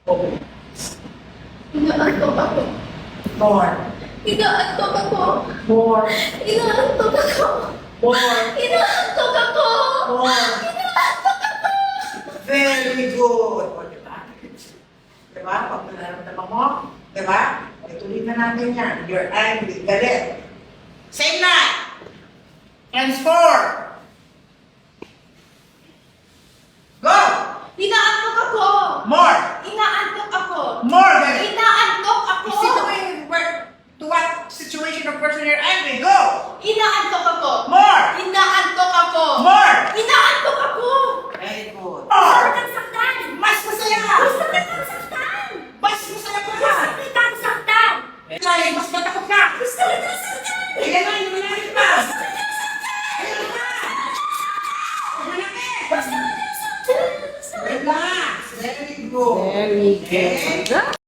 Okay. Inaantok ako. More. Inaantok ako. More. Inaantok ako. More. Inaantok ako. More. Inaantok ako. Very good. O, diba? Diba? Pag nararamdaman mo, diba? Ituloy na natin yan. You're angry. Galit. Same line. Transform. Go. Inaantok ako. More. Inaantok ako. More. Galit. Inaantok ako. You see the way to what situation or person you're angry. Go. Inaantok ako. More. Inaantok ako. More. Inaantok ako. Very good. Gusto More. kitang saktan. Mas masaya. Gusto kitang saktan. Mas masaya pa. Gusto kitang saktan. Kaya mas matakot ka. Gusto kitang saktan. Ayan na, yung nangyari pa. Ayan na. Manakit. Gusto kitang saktan. Relax. Very good. Very Okay. good.